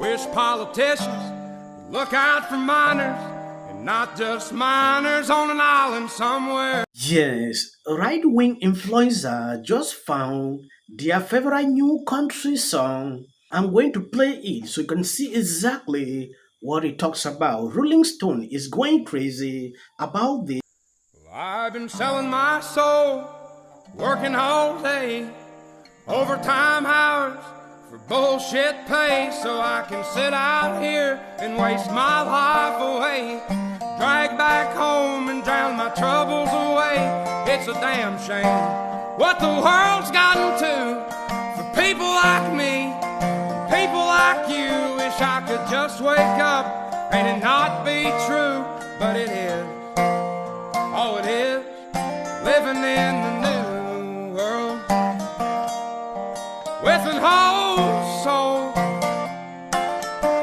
wish politicians would look out for minors, and not just minors on an island somewhere. Yes, a right-wing influencer just found their favorite new country song. I'm going to play it so you can see exactly what it talks about. Rolling Stone is going crazy about this. I've been selling my soul, working all day, overtime hours for bullshit pay, so I can sit out here and waste my life away, drag back home and drown my troubles away. It's a damn shame what the world's gotten to for people like me, people like you. Wish I could just wake up and it not be true, but it is. Oh, it is living in the new world with an whole soul.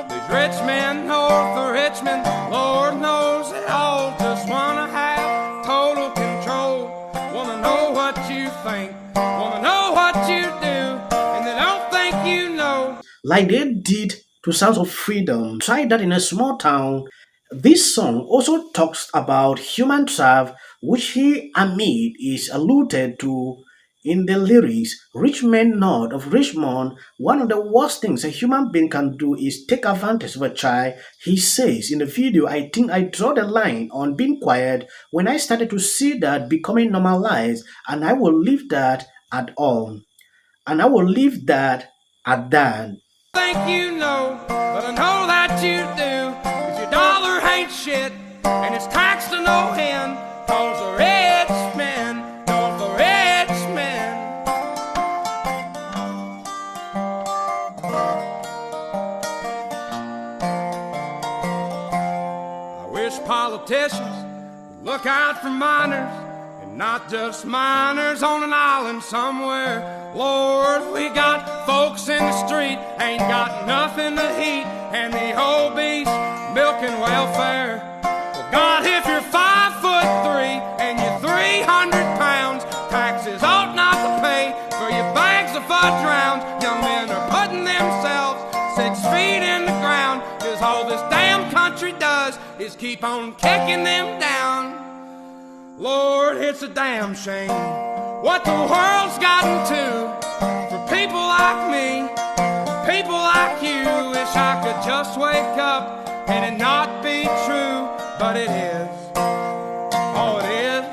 These rich men north of Richmond, Lord knows they all just wanna have total control. Wanna know what you think, wanna know what you do, and they don't think you know. Like they did to Sounds of Freedom. Try that in a small town. This song also talks about human trafficking, which he admit is alluded to in the lyrics. Rich men north of Richmond, one of the worst things a human being can do is take advantage of a child. He says in the video, I think I draw the line on being quiet when I started to see that becoming normalized, and I will leave that at all. And I will leave that at that. Think you know, but I know that you do, 'cause your dollar ain't shit, and it's taxed to no end, 'cause the rich men know the rich men. I wish politicians would look out for minors, and not just minors on an island somewhere. Lord, we got folks in the street, ain't got nothing to eat, and the obese milking welfare. Well, God, if you're 5'3" and you're 300 pounds, taxes ought not to pay for your bags of fudge rounds. Young men are putting themselves 6 feet in the ground, 'cause all this damn country does is keep on kicking them down. Lord, it's a damn shame what the world's gotten to for people like me, people like you. Wish I could just wake up and it not be true, but it is. Oh, it is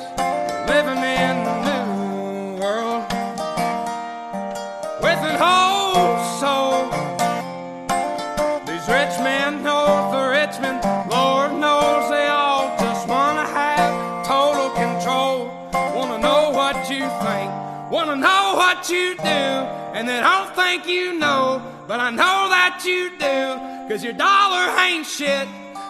living in the new world with an whole soul. These rich men north of Richmond, Lord knows they all just wanna have total control. Wanna know what you think, wanna know what you do, and they don't think you know, but I know that you do, 'cause your dollar ain't shit,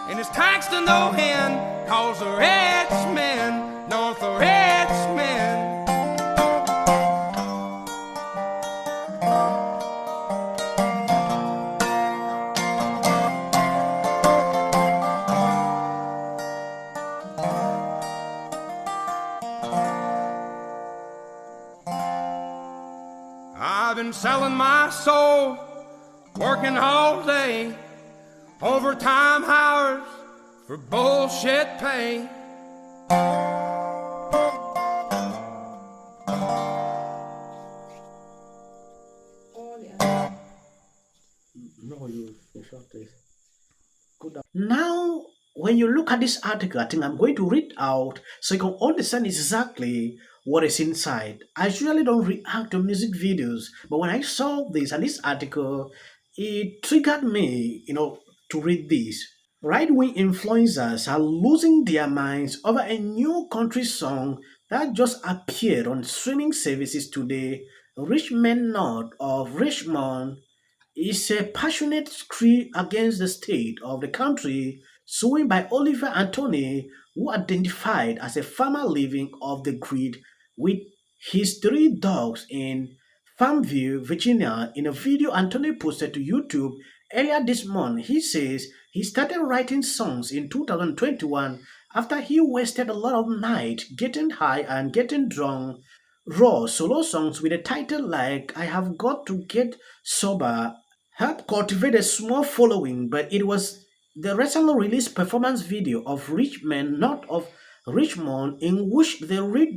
and it's taxed to no end, 'cause the rich men north of Richmond. I've been selling my soul, working all day, overtime hours for bullshit pay. Now, when you look at this article, I think I'm going to read out so you can understand exactly what is inside. I usually don't react to music videos, but when I saw this and this article, it triggered me, to read this. Right-wing influencers are losing their minds over a new country song that just appeared on streaming services today. Rich Men North of Richmond is a passionate screed against the state of the country, sung by Oliver Anthony, who identified as a farmer living off the grid with his 3 dogs in Farmville, Virginia. In a video Anthony posted to YouTube earlier this month, he says he started writing songs in 2021 after he wasted a lot of night getting high and getting drunk. Raw solo songs with a title like I Have Got to Get Sober helped cultivate a small following, but it was the recently released performance video of Men North of Richmond in which the red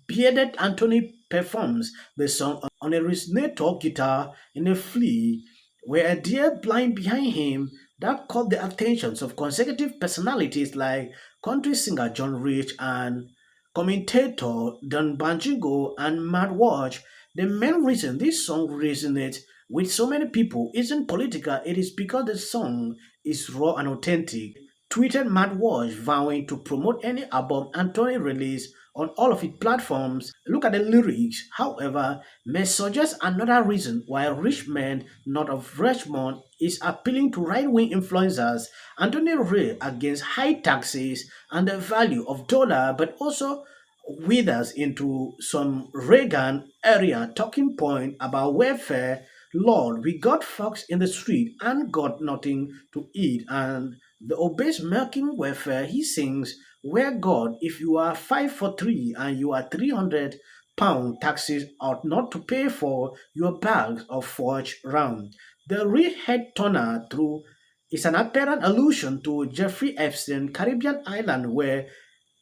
bearded Anthony performs the song on a resonator guitar in a flea, where a deer blind behind him that caught the attentions of consecutive personalities like country singer John Rich and commentator Don Banjigo and Matt Walsh. The main reason this song resonates with so many people isn't political, it is because the song is raw and authentic. Tweeted Matt Walsh vowing to promote any album Anthony released on all of its platforms. Look at the lyrics, however, may suggest another reason why Richmond, North of Richmond, is appealing to right-wing influencers. Anthony Ray against high taxes and the value of dollar, but also withers into some Reagan area talking point about welfare. Lord, we got folks in the street and got nothing to eat, and the obese milking welfare he sings, where God, if you are 5 for 3 and you are 300 pound taxes ought not to pay for your bags of forage round. The real head turner through is an apparent allusion to Jeffrey Epstein Caribbean island where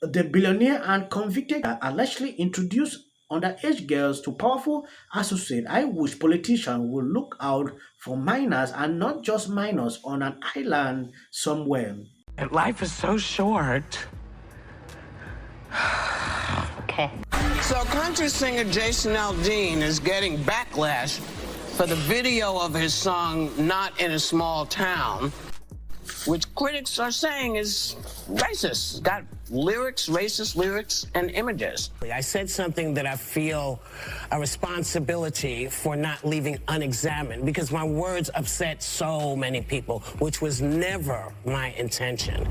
the billionaire and convicted allegedly introduced underage girls to powerful associates. I wish politicians would look out for minors and not just minors on an island somewhere. And life is so short. Okay. So country singer Jason Aldean is getting backlash for the video of his song Not in a Small Town, which critics are saying is racist. It's got lyrics, racist lyrics, and images. I said something that I feel a responsibility for not leaving unexamined because my words upset so many people, which was never my intention.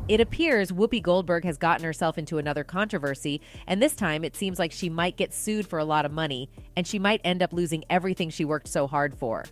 It appears Whoopi Goldberg has gotten herself into another controversy, and this time it seems like she might get sued for a lot of money, and she might end up losing everything she worked so hard for.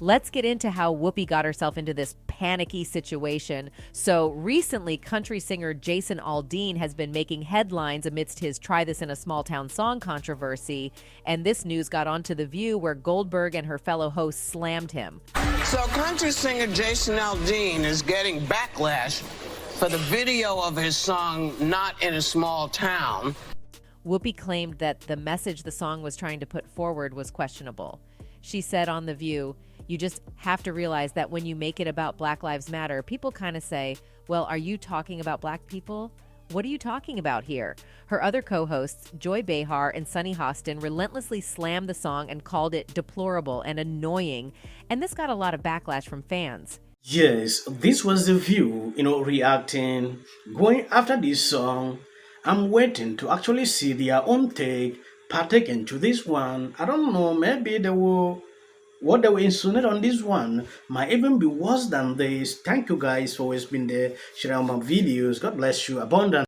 Let's get into how Whoopi got herself into this panicky situation. So recently, country singer Jason Aldean has been making headlines amidst his Try This in a Small Town song controversy, and this news got onto The View where Goldberg and her fellow hosts slammed him. So country singer Jason Aldean is getting backlash for the video of his song Not in a Small Town. Whoopi claimed that the message the song was trying to put forward was questionable. She said on The View, "You just have to realize that when you make it about Black Lives Matter, people kind of say, well, are you talking about black people? What are you talking about here?" Her other co-hosts, Joy Behar and Sunny Hostin, relentlessly slammed the song and called it deplorable and annoying, and this got a lot of backlash from fans. Yes, this was The View, reacting, going after this song. I'm waiting to actually see their own take, partaking to this one. I don't know, maybe what they will insinuate on this one might even be worse than this. Thank you guys for always being there, sharing my videos. God bless you. Abundant.